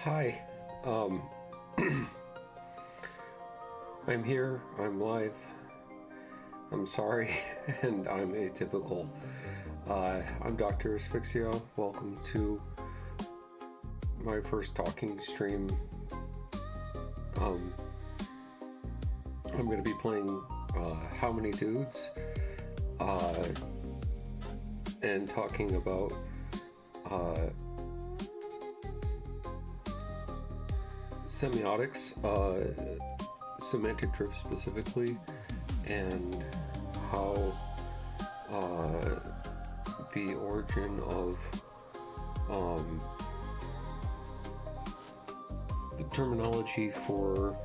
Hi, I'm here, I'm live, I'm sorry, and I'm atypical. I'm Dr. Asphyxia. Welcome to my first talking stream. I'm going to be playing How Many Dudes and talking about semiotics, semantic drift specifically, and how the origin of the terminology for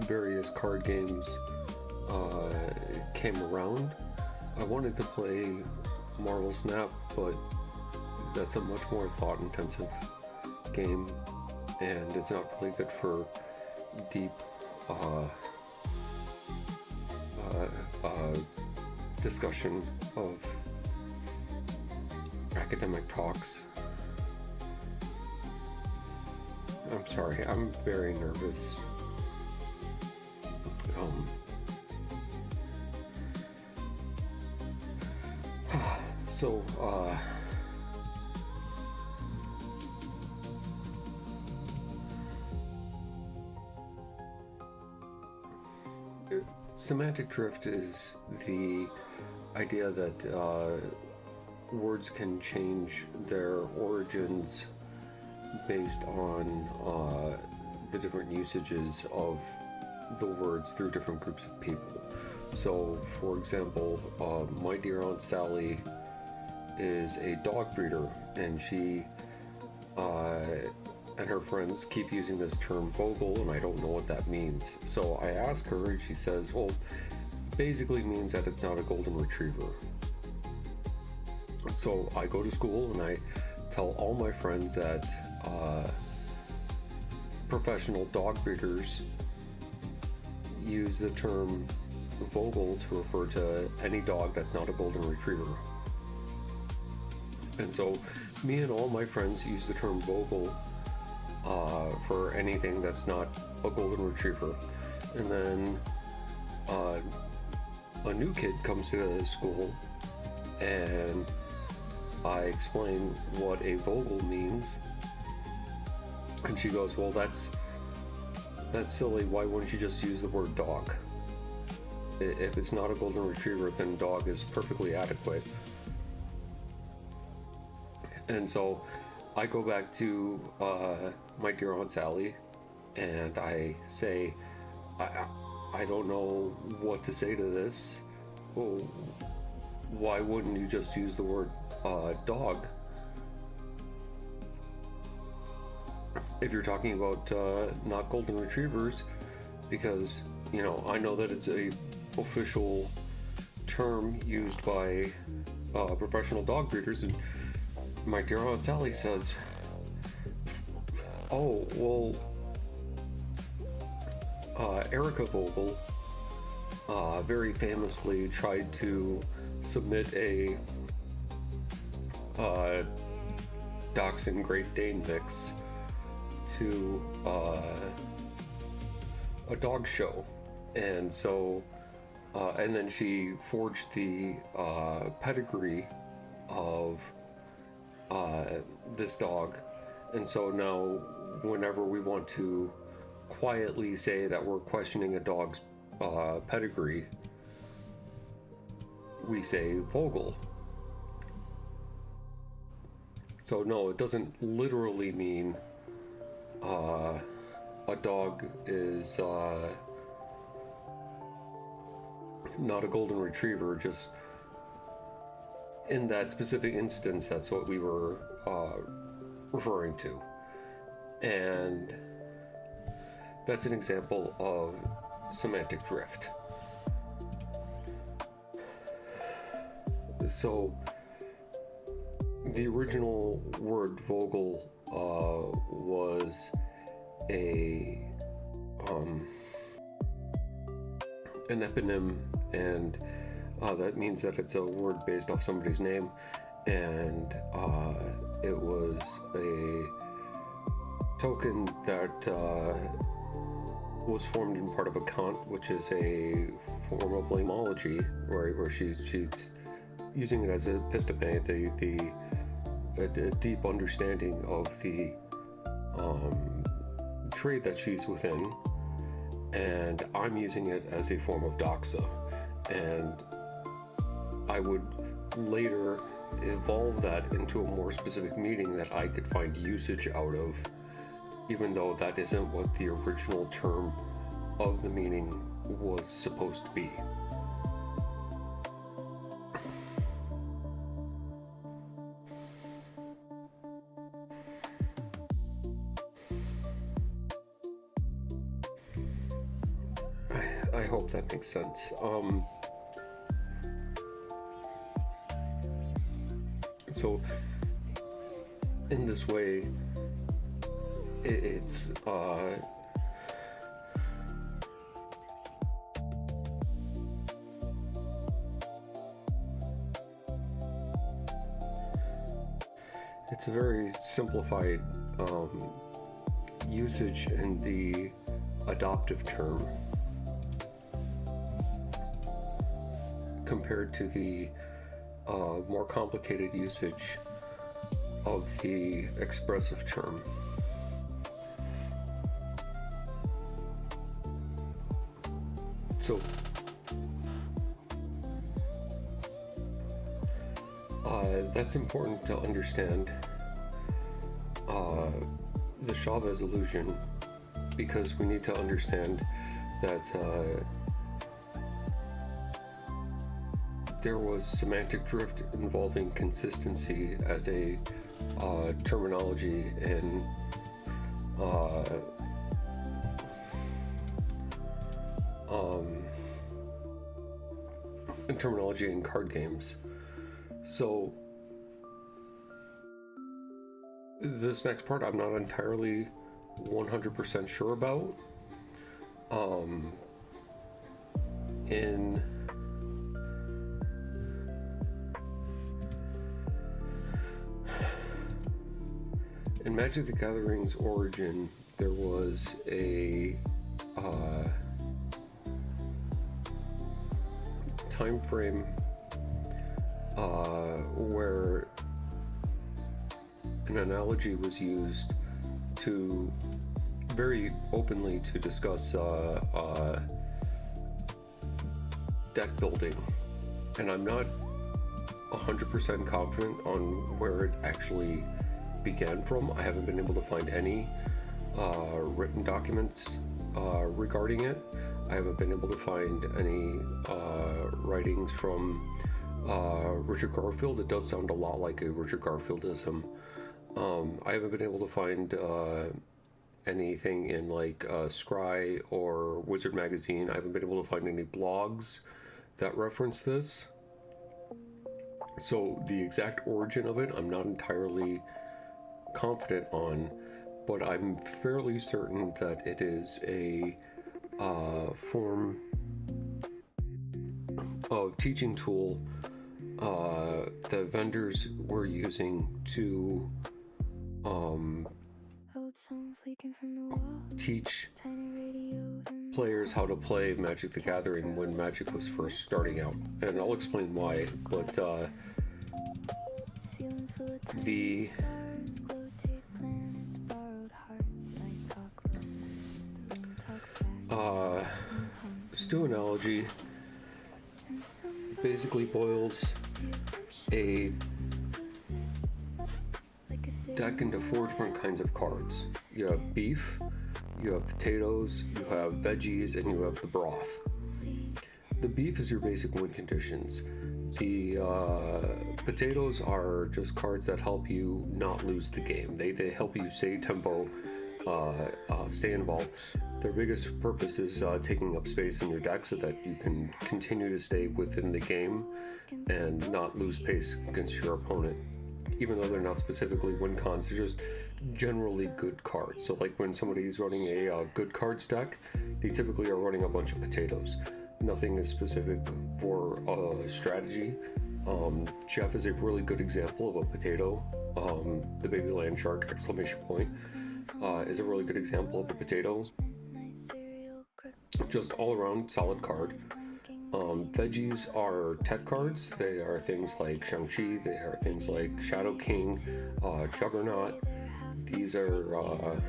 various card games came around. I wanted to play Marvel Snap, but that's a much more thought-intensive game, and it's not really good for deep discussion of academic talks. I'm sorry, I'm very nervous. So, semantic drift is the idea that words can change their origins based on the different usages of the words through different groups of people. So, for example, my dear Aunt Sally is a dog breeder, and she and her friends keep using this term Vogel, and I don't know what that means. So I ask her, and she says, well, basically means that it's not a golden retriever. So I go to school and I tell all my friends that professional dog breeders use the term Vogel to refer to any dog that's not a golden retriever. And so me and all my friends use the term Vogel for anything that's not a golden retriever. And then a new kid comes to school, and I explain what a Vogel means, and she goes, well, that's silly. Why wouldn't you just use the word dog? If it's not a golden retriever, then dog is perfectly adequate. And so I go back to my dear Aunt Sally, and I say, I don't know what to say to this. Well, why wouldn't you just use the word dog if you're talking about not golden retrievers? Because, you know, I know that it's a official term used by professional dog breeders, and my dear Aunt Sally says, oh, well, Erica Vogel very famously tried to submit a Dachshund Great Dane mix to a dog show, and so and then she forged the pedigree of this dog, and so now whenever we want to quietly say that we're questioning a dog's pedigree, we say Vogel. So no, it doesn't literally mean a dog is not a golden retriever. Just in that specific instance, that's what we were referring to. And that's an example of semantic drift. So the original word Vogel was an eponym, and that means that it's a word based off somebody's name. and it was a token that was formed in part of a cant, which is a form of lamology, right, where she's using it as episteme, a deep understanding of the trade that she's within, and I'm using it as a form of doxa, and I would later evolve that into a more specific meaning that I could find usage out of, even though that isn't what the original term of the meaning was supposed to be. I hope that makes sense. So in this way, it's a very simplified usage in the adoptive term compared to the more complicated usage of the expressive term. So that's important to understand the Chavez illusion, because we need to understand that there was semantic drift involving consistency as a terminology in terminology in card games. So this next part I'm not entirely 100% sure about. In Magic the Gathering's origin, there was a time frame where an analogy was used to very openly to discuss deck building, and I'm not 100% confident on where it actually began from. I haven't been able to find any written documents regarding it. I haven't been able to find any writings from Richard Garfield. It does sound a lot like a Richard Garfieldism. I haven't been able to find anything in like Scry or Wizard Magazine. I haven't been able to find any blogs that reference this. So the exact origin of it, I'm not entirely confident on, but I'm fairly certain that it is a form of teaching tool that vendors were using to teach players how to play Magic the Gathering when Magic was first starting out. And I'll explain why, but the stew analogy basically boils a deck into 4 different kinds of cards. You have beef, you have potatoes, you have veggies, and you have the broth. The beef is your basic win conditions. The potatoes are just cards that help you not lose the game. They help you stay tempo, stay involved. Their biggest purpose is taking up space in your deck so that you can continue to stay within the game and not lose pace against your opponent. Even though they're not specifically win cons, they're just generally good cards. So like when somebody's running a good cards deck, they typically are running a bunch of potatoes. Nothing is specific for strategy Jeff is a really good example of a potato. The baby land shark exclamation point is a really good example of a potato. Just all around solid card. Veggies are tech cards. They are things like Shang-Chi. They are things like Shadow King, Juggernaut. These are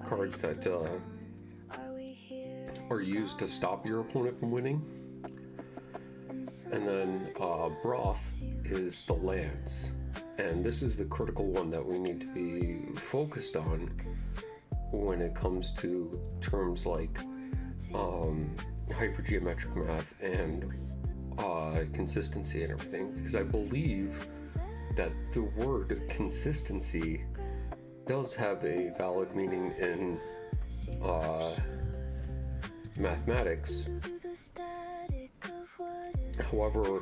cards that are used to stop your opponent from winning. And then broth is the lands. And this is the critical one that we need to be focused on when it comes to terms like hypergeometric math and consistency and everything, because I believe that the word consistency does have a valid meaning in mathematics. However,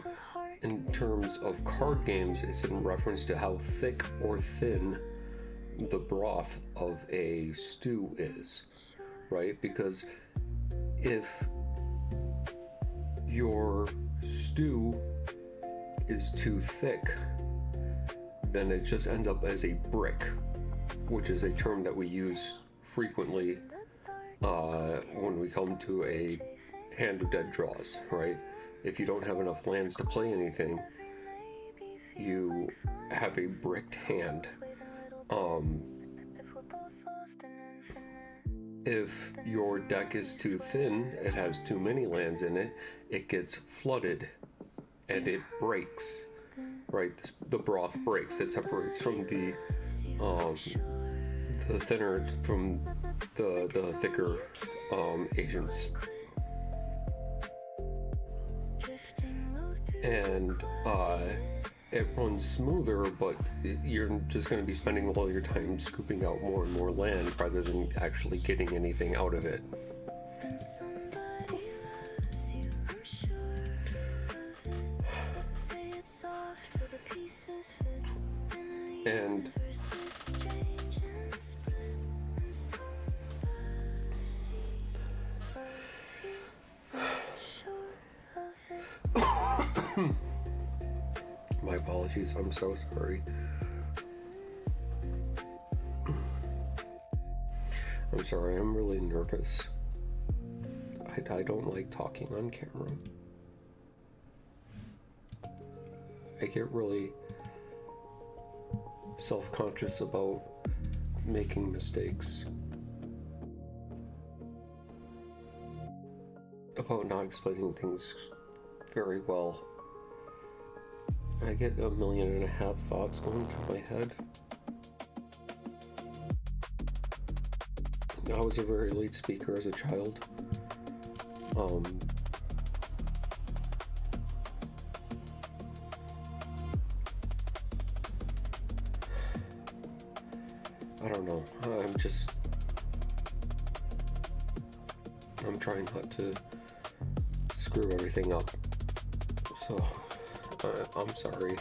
in terms of card games, it's in reference to how thick or thin the broth of a stew is, right? Because if your stew is too thick, then it just ends up as a brick, which is a term that we use frequently when we come to a hand of dead draws, right? If you don't have enough lands to play anything, you have a bricked hand. If your deck is too thin, it has too many lands in it, it gets flooded and it breaks, right? The broth breaks. It separates from the thinner from the thicker agents. And it runs smoother, but you're just going to be spending all your time scooping out more and more land rather than actually getting anything out of it. And my apologies, I'm so sorry. I'm sorry, I'm really nervous. I don't like talking on camera. I get really self-conscious about making mistakes, about not explaining things very well. I get 1.5 million thoughts going through my head. I was a very late speaker as a child. I don't know. I'm trying not to screw everything up. So, I'm sorry.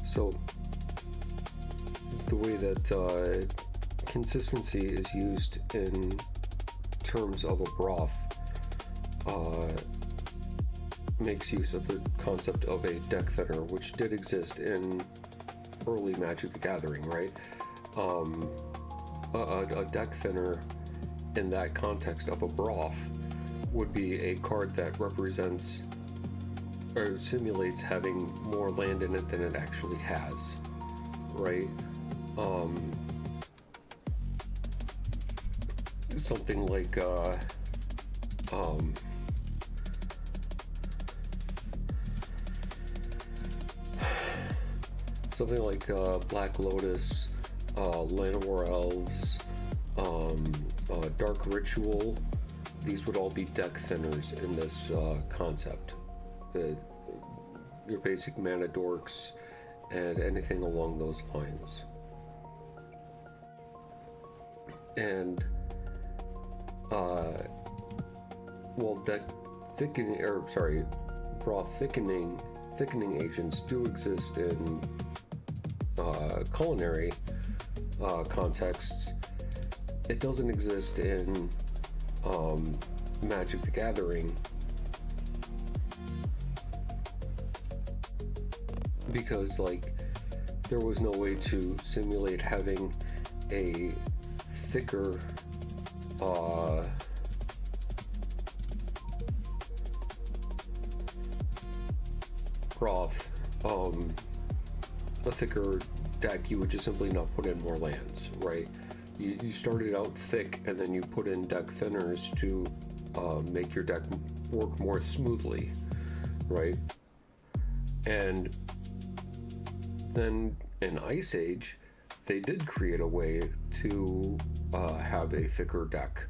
So, the way that consistency is used in terms of a broth makes use of the concept of a deck thinner, which did exist in early Magic the Gathering, right? A deck thinner in that context of a broth would be a card that represents or simulates having more land in it than it actually has, right? Something like Black Lotus, Llanowar Elves, Dark Ritual. These would all be deck thinners in this concept. Your basic mana dorks and anything along those lines. And well, deck thickening, or sorry, raw thickening agents do exist in culinary contexts. It doesn't exist in Magic the Gathering, because like there was no way to simulate having a thicker broth, a thicker deck. You would just simply not put in more lands, right? You started out thick and then you put in deck thinners to make your deck work more smoothly, right? And then in Ice Age, they did create a way to have a thicker deck,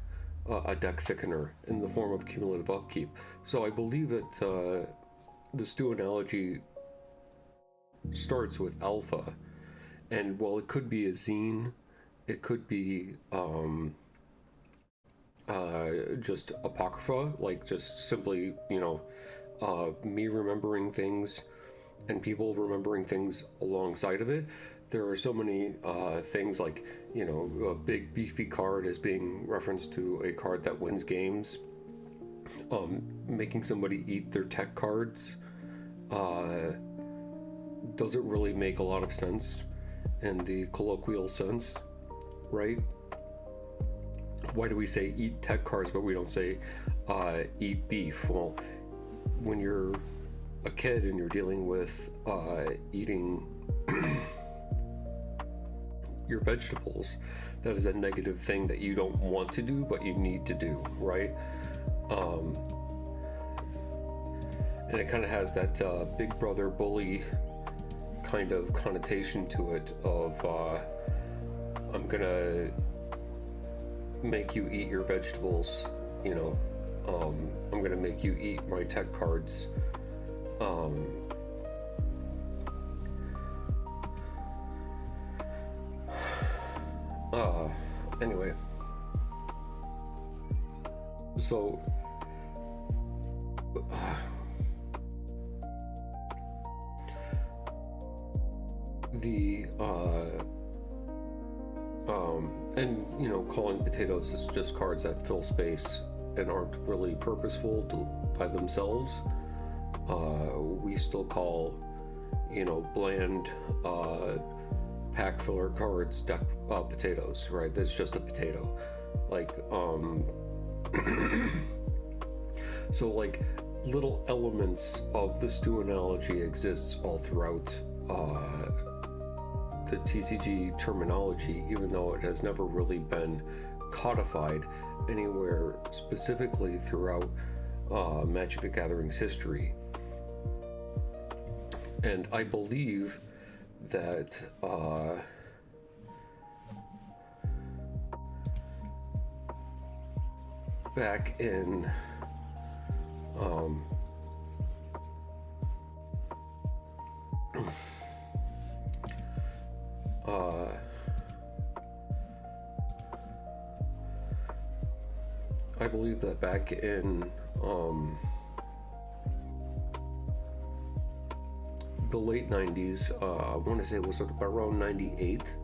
a deck thickener in the form of cumulative upkeep. So I believe that the stew analogy starts with alpha, and while it could be a zine, it could be just apocrypha, like just simply, me remembering things and people remembering things alongside of it. There are so many things like, a big beefy card is being referenced to a card that wins games. Making somebody eat their tech cards doesn't really make a lot of sense in the colloquial sense, right? Why do we say eat tech cards but we don't say eat beef? Well, when you're a kid and you're dealing with eating your vegetables, that is a negative thing that you don't want to do but you need to do, right? And it kind of has that big brother bully kind of connotation to it of I'm gonna make you eat your vegetables, I'm gonna make you eat my tech cards. Anyway, so the and calling potatoes is just cards that fill space and aren't really purposeful by themselves. We still call bland pack filler cards potatoes, right? That's just a potato, like so like little elements of the stew analogy exists all throughout the TCG terminology, even though it has never really been codified anywhere specifically throughout Magic the Gathering's history. And I believe that back in I believe that back in the late 90s, I want to say it was around 98,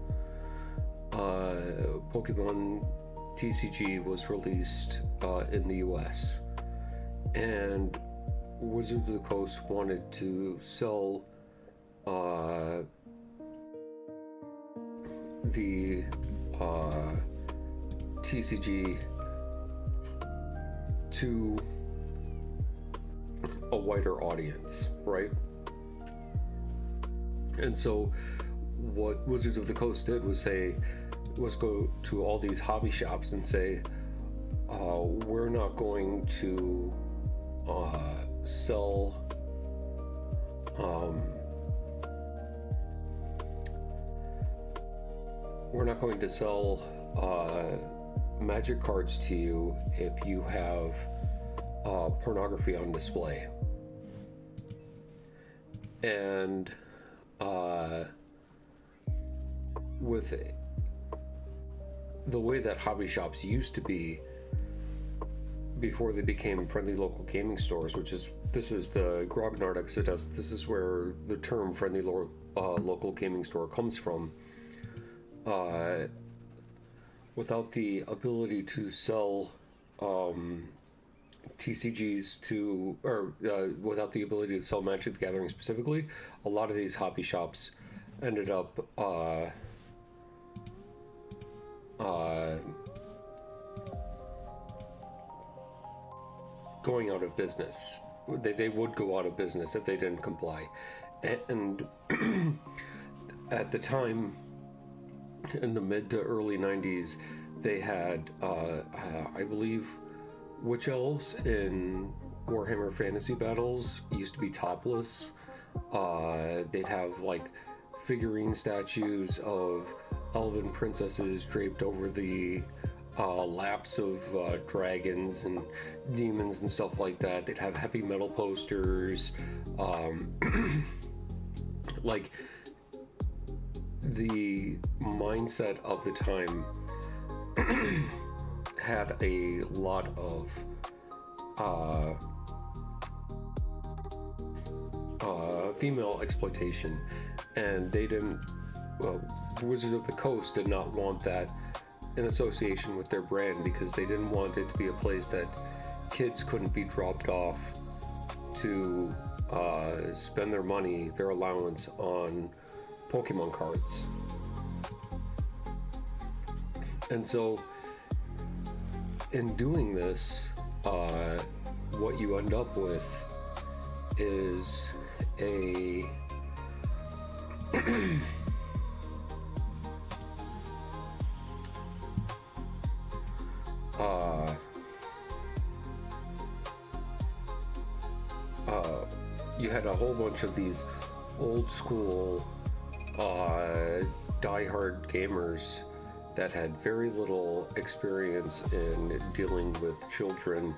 Pokemon TCG was released in the US, and Wizards of the Coast wanted to sell the TCG to a wider audience, right? And so what Wizards of the Coast did was go to all these hobby shops and say, we're not going to sell magic cards to you if you have pornography on display. And with the way that hobby shops used to be before they became friendly local gaming stores, this is the Grognard Exodus. This is where the term friendly local gaming store comes from. Without the ability to sell TCGs without the ability to sell Magic the Gathering specifically, a lot of these hobby shops ended up going out of business. They would go out of business if they didn't comply. And at the time, in the mid to early 90s, they had, I believe, witch elves in Warhammer Fantasy Battles used to be topless. They'd have like figurine statues of elven princesses draped over the laps of dragons and demons and stuff like that. They'd have heavy metal posters. Like, the mindset of the time had a lot of female exploitation, and they didn't. Wizards of the Coast did not want that in association with their brand, because they didn't want it to be a place that kids couldn't be dropped off to spend their money, their allowance on Pokemon cards. And so in doing this, what you end up with is a you had a whole bunch of these old school diehard gamers that had very little experience in dealing with children,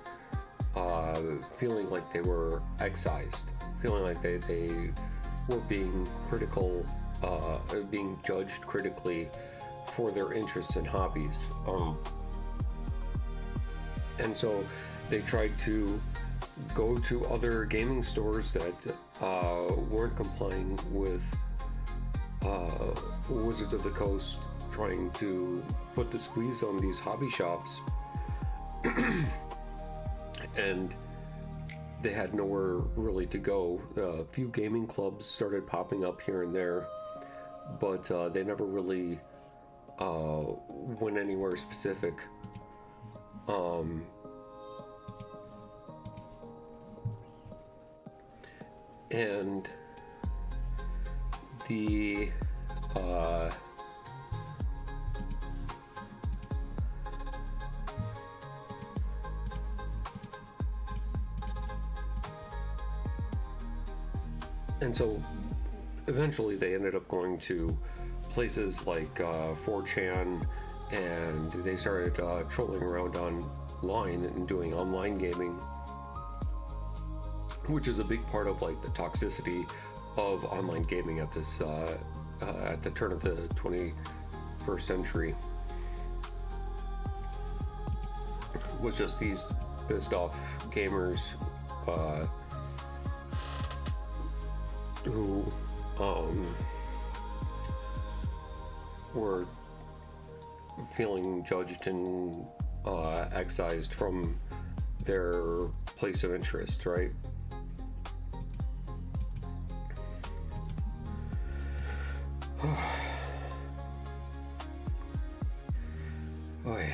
feeling like they were excised, feeling like they were being critical, being judged critically for their interests and hobbies. And so they tried to go to other gaming stores that weren't complying with Wizards of the Coast, trying to put the squeeze on these hobby shops. And they had nowhere really to go. A few gaming clubs started popping up here and there, but they never really went anywhere specific. And the and so eventually they ended up going to places like 4chan, and they started trolling around online and doing online gaming, which is a big part of like the toxicity of online gaming at this at the turn of the 21st century. Was just these pissed off gamers who were feeling judged and excised from their place of interest, right? Boy,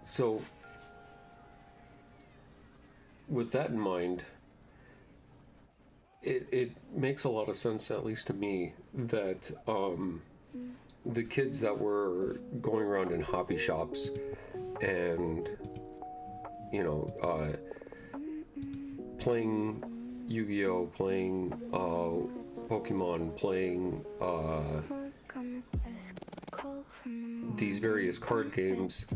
so with that in mind, it makes a lot of sense, at least to me, that the kids that were going around in hobby shops and, you know, playing Yu-Gi-Oh, playing Pokemon, playing these various card games,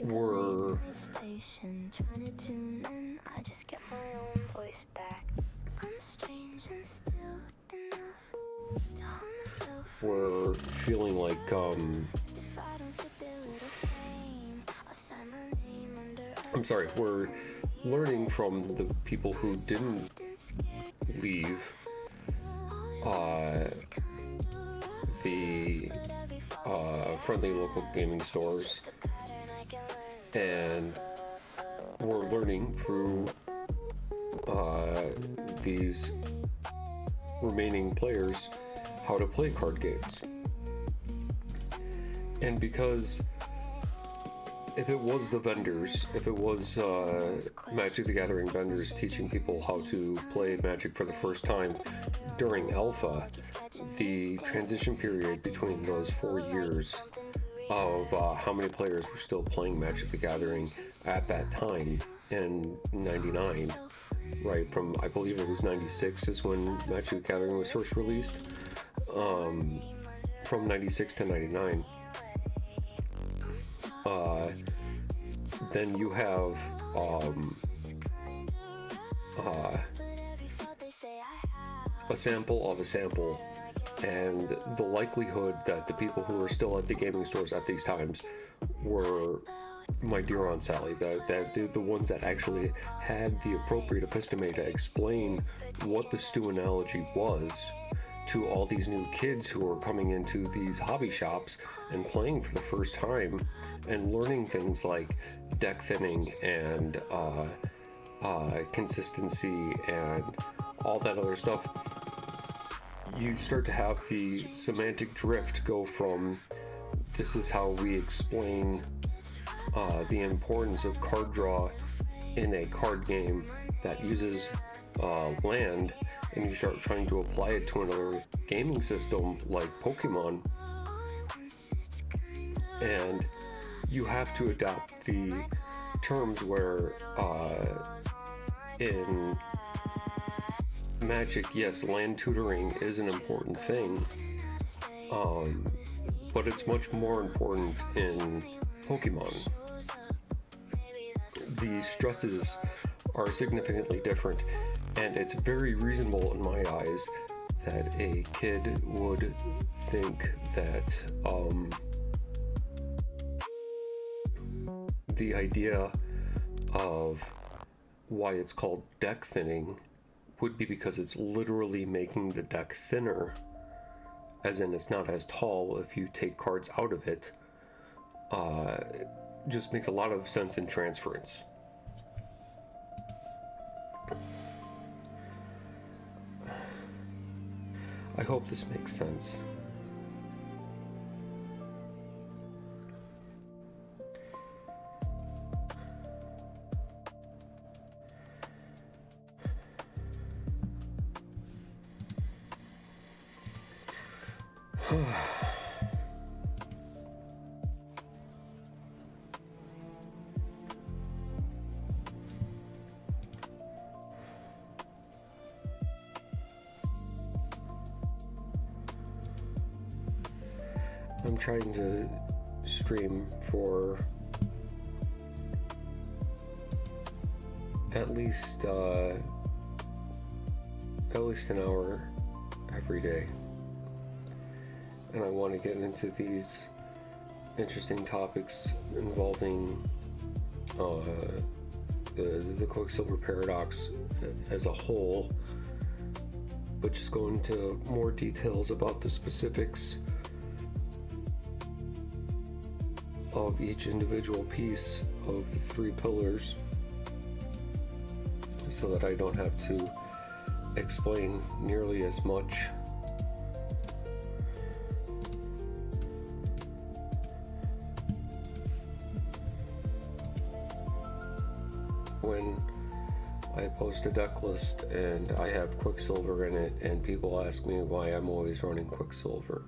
were were feeling like we're learning from the people who didn't leave the friendly local gaming stores, and we're learning through these remaining players how to play card games. And because if it was the vendors, if it was Magic the Gathering vendors teaching people how to play Magic for the first time during Alpha, the transition period between those 4 years of how many players were still playing Magic the Gathering at that time in 99, right, from I believe it was 96 is when Magic the Gathering was first released, from 96 to 99. Then you have a sample of a sample, and the likelihood that the people who were still at the gaming stores at these times were my dear Aunt Sally, the ones that actually had the appropriate episteme to explain what the stew analogy was to all these new kids who are coming into these hobby shops and playing for the first time and learning things like deck thinning and consistency and all that other stuff. You start to have the semantic drift go from this is how we explain the importance of card draw in a card game that uses land, and you start trying to apply it to another gaming system like Pokemon, and you have to adapt the terms where in Magic, yes, land tutoring is an important thing, but it's much more important in Pokemon. The stresses are significantly different, and it's very reasonable in my eyes that a kid would think that the idea of why it's called deck thinning would be because it's literally making the deck thinner, as in it's not as tall if you take cards out of it. Just makes a lot of sense in transference. I hope this makes sense. I'm trying to stream for at least an hour every day, and I want to get into these interesting topics involving the Quicksilver paradox as a whole, but just go into more details about the specifics of each individual piece of the 3 pillars, so that I don't have to explain nearly as much. When I post a deck list and I have Quicksilver in it, and people ask me why I'm always running Quicksilver.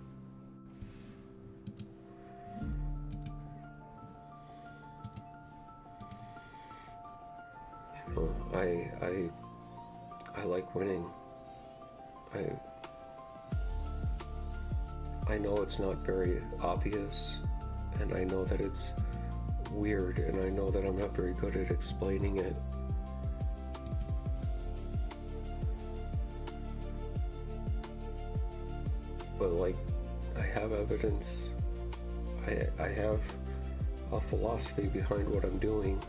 I like winning. I know it's not very obvious, and I know that it's weird, and I know that I'm not very good at explaining it. But like, I have evidence, I have a philosophy behind what I'm doing.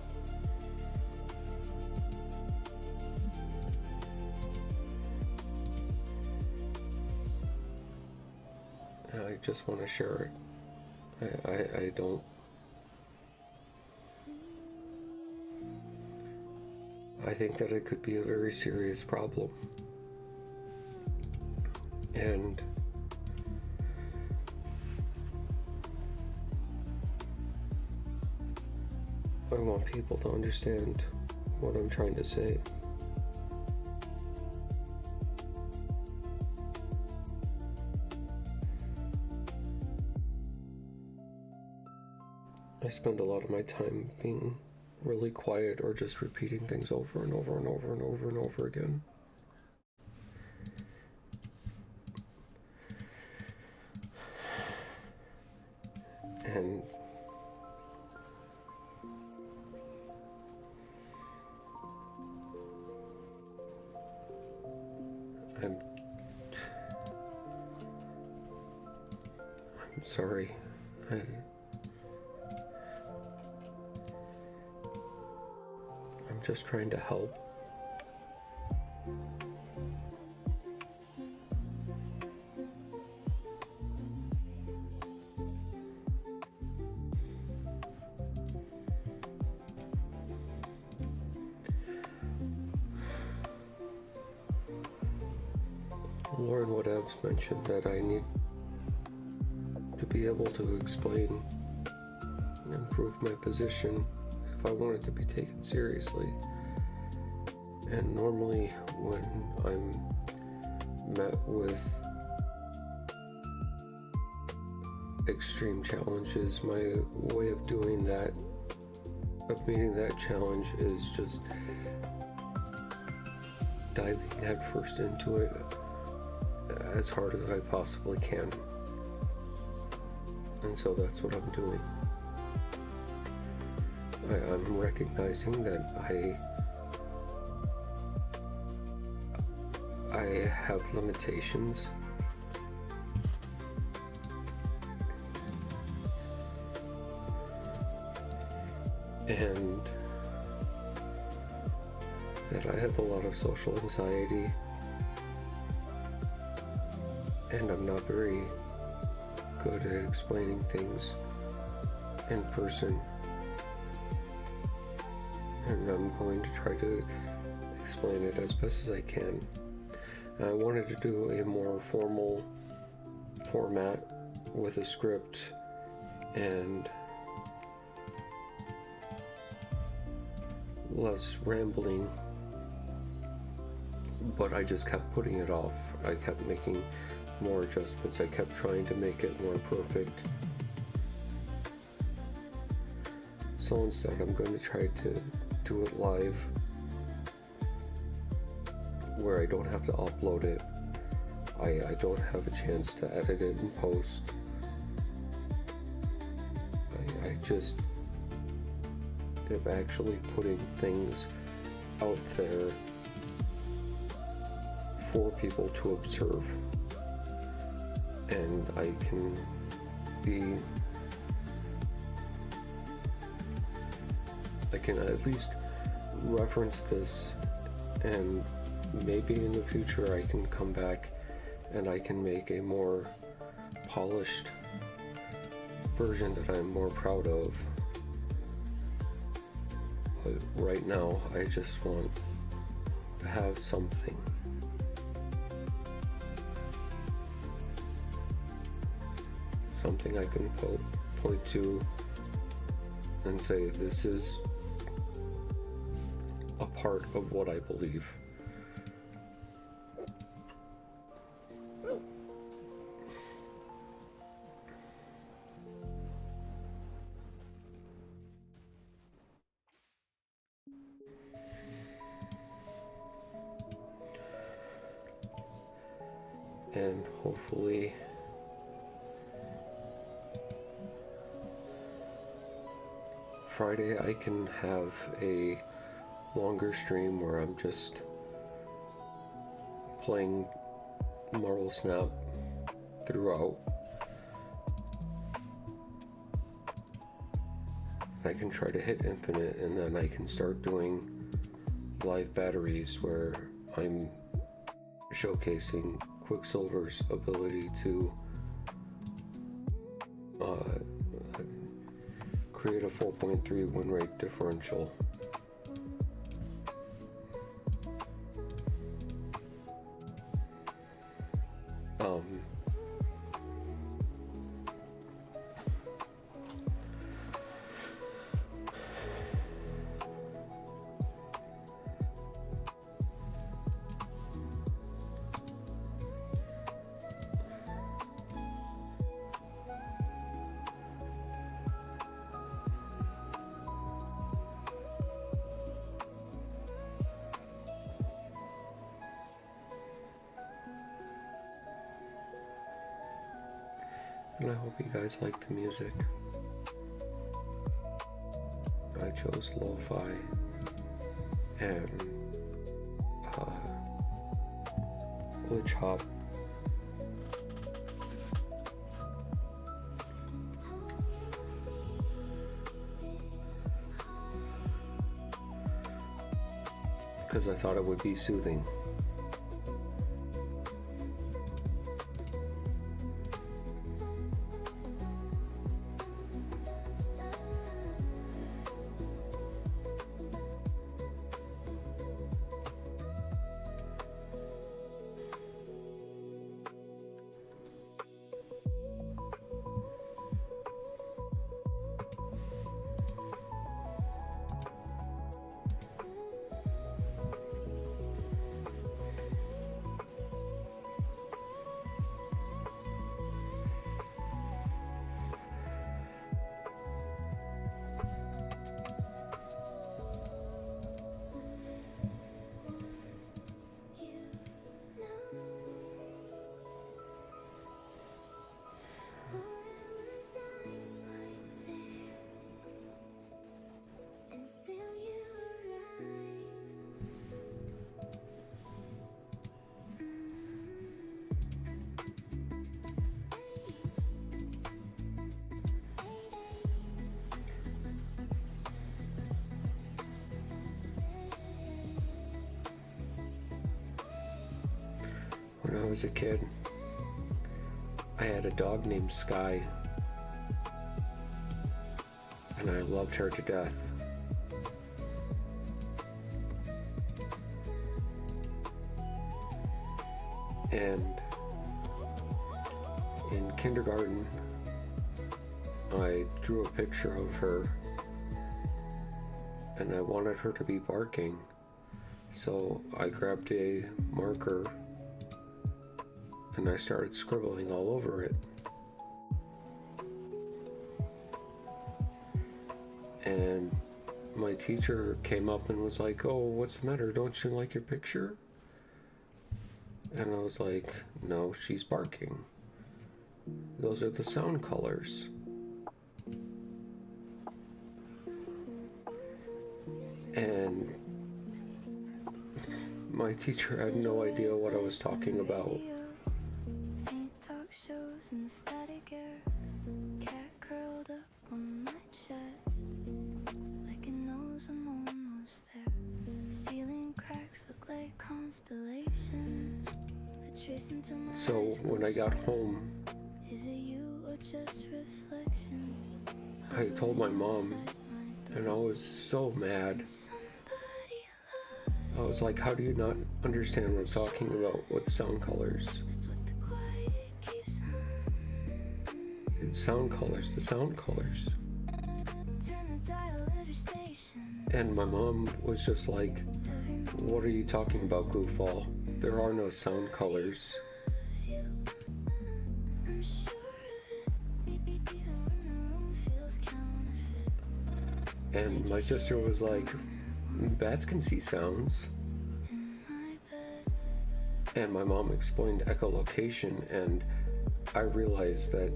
And I just want to share it. I don't. I think that it could be a very serious problem. And I want people to understand what I'm trying to say. I spend a lot of my time being really quiet or just repeating things over and over and over and over and over again. And I'm sorry. I'm just trying to help. Lauren would have mentioned that I need to be able to explain and improve my position if I wanted to be taken seriously. And normally when I'm met with extreme challenges, my way of doing that, of meeting that challenge, is just diving headfirst into it as hard as I possibly can. And so that's what I'm doing. I'm recognizing that I have limitations, and that I have a lot of social anxiety, and I'm not very good at explaining things in person. And I'm going to try to explain it as best as I can. And I wanted to do a more formal format with a script and less rambling, but I just kept putting it off. I kept making more adjustments. I kept trying to make it more perfect. So instead, I'm going to try to do it live, where I don't have to upload it. I don't have a chance to edit it and post. I just am actually putting things out there for people to observe. And I can at least reference this, and maybe in the future I can come back and I can make a more polished version that I'm more proud of. But right now I just want to have something. Something I can point to and say, this is a part of what I believe. And hopefully Friday I can have a longer stream where I'm just playing Marvel Snap throughout. I can try to hit infinite, and then I can start doing live batteries where I'm showcasing Quicksilver's ability to create a 4.3 win rate differential. And I hope you guys like the music. I chose lo-fi and glitch hop. Because I thought it would be soothing. When I was a kid, I had a dog named Sky, and I loved her to death. And in kindergarten, I drew a picture of her, and I wanted her to be barking. So I grabbed a marker and I started scribbling all over it. And my teacher came up and was like, "Oh, what's the matter? Don't you like your picture?" And I was like, "No, she's barking. Those are the sound colors." And my teacher had no idea what I was talking about. In the static air, cat curled up on my chest, like it knows I'm almost there. Ceiling cracks look like constellations. I trace into my So when I got home, is it you or just reflection? I told my mom, and I was so mad. I was like, "How do you not understand what I'm talking about with sound colors?" Sound colors, the sound colors. And my mom was just like, "What are you talking about, goofball? There are no sound colors." And my sister was like, "Bats can see sounds." And my mom explained echolocation, and I realized that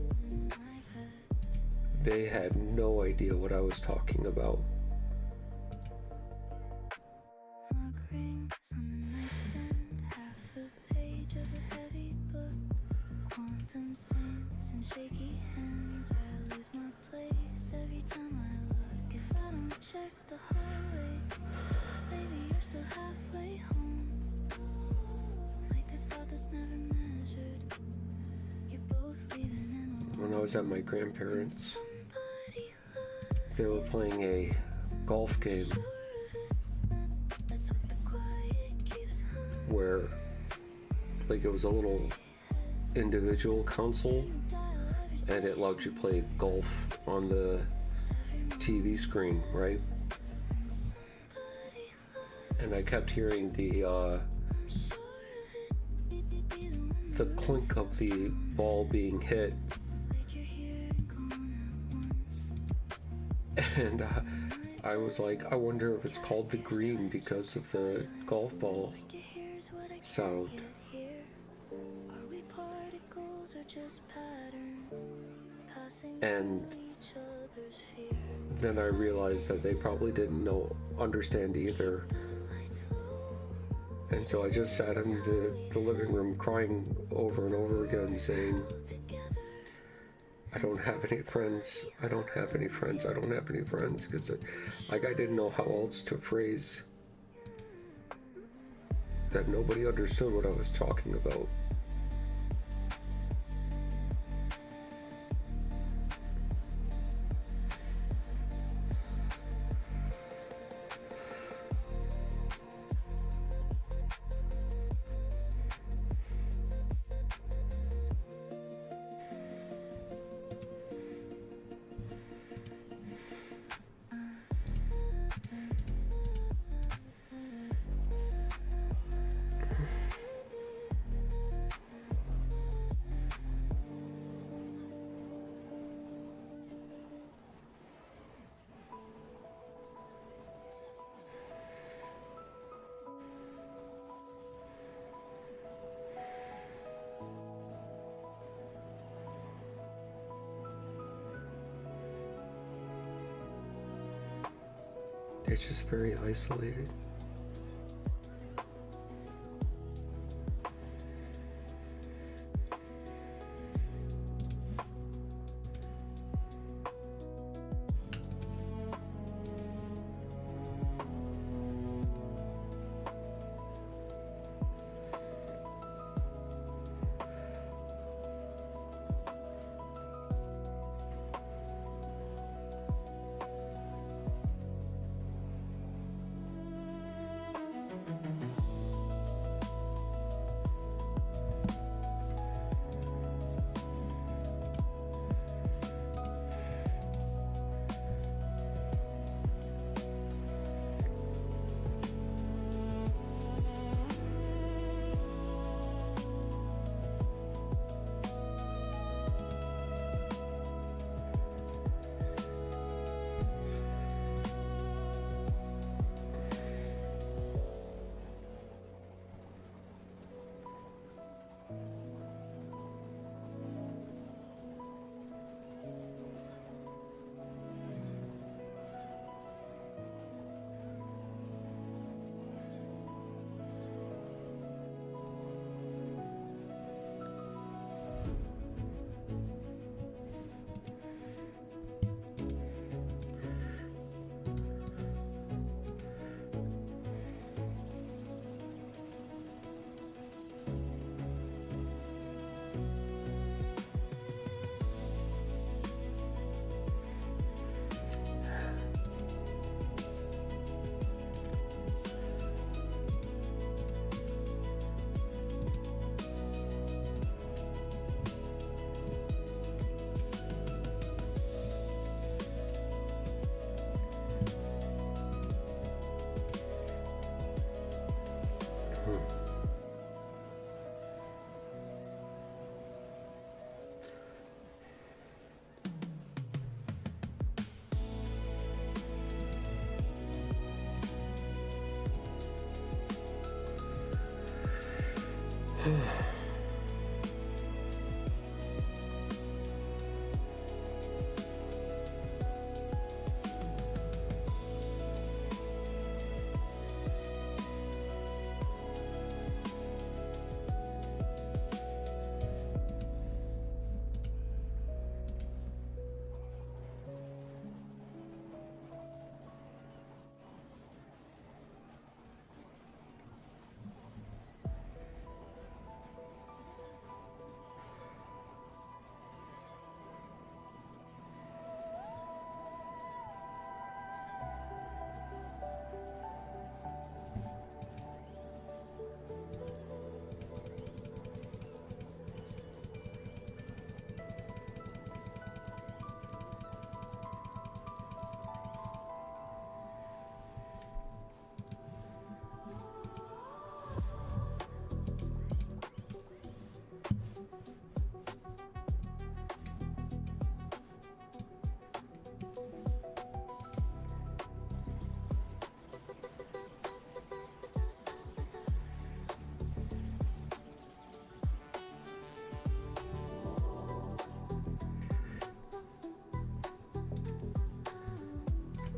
they had no idea what I was talking about. Mug rings on the nightstand, half a page of a heavy book. Quantum saints and shaky hands. I lose my place every time I look. If I don't check the hallway, baby, you're still halfway home. Like the thought that's never measured. You're both leaving in alone. When I was at my grandparents', Somebody they were playing a golf game that's what the quiet keeps on. where, like, it was a little individual console and it allowed you to play golf on the TV screen, right? And I kept hearing the clink of the ball being hit, and I was like, I wonder if it's called the green because of the golf ball sound. And then I realized that they probably didn't understand either. And so I just sat in the living room crying over and over again, saying, I don't have any friends, I don't have any friends, I don't have any friends, because I didn't know how else to phrase that nobody understood what I was talking about. It's just very isolated.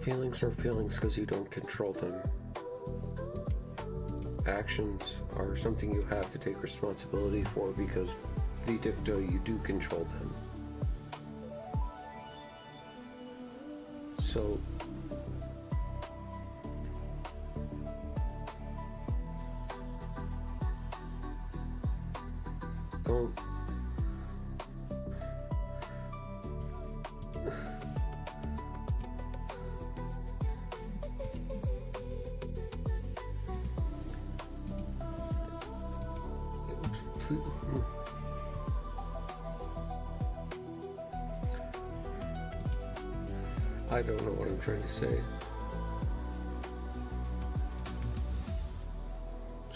Feelings are feelings because you don't control them. Actions are something you have to take responsibility for because de dicto you do control them. So don't I don't know what I'm trying to say.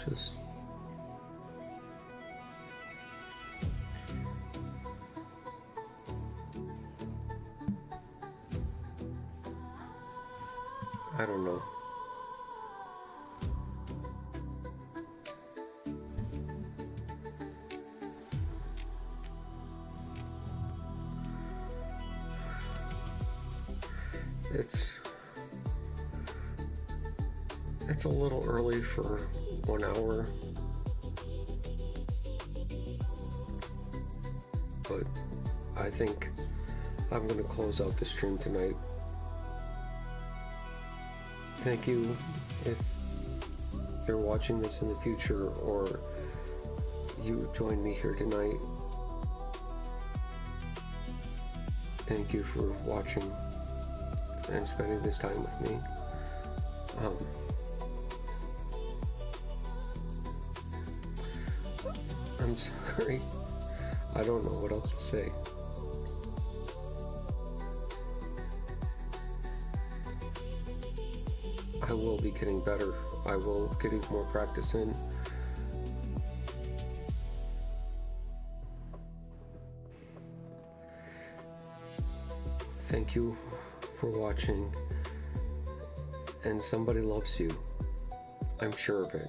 Just I don't know. It's a little early for 1 hour, but I think I'm going to close out the stream tonight. Thank you if you're watching this in the future or you joined me here tonight. Thank you for watching and spending this time with me. I'm sorry. I don't know what else to say. I will be getting better. I will getting more practice in. Thank you for watching. And somebody loves you. I'm sure of it.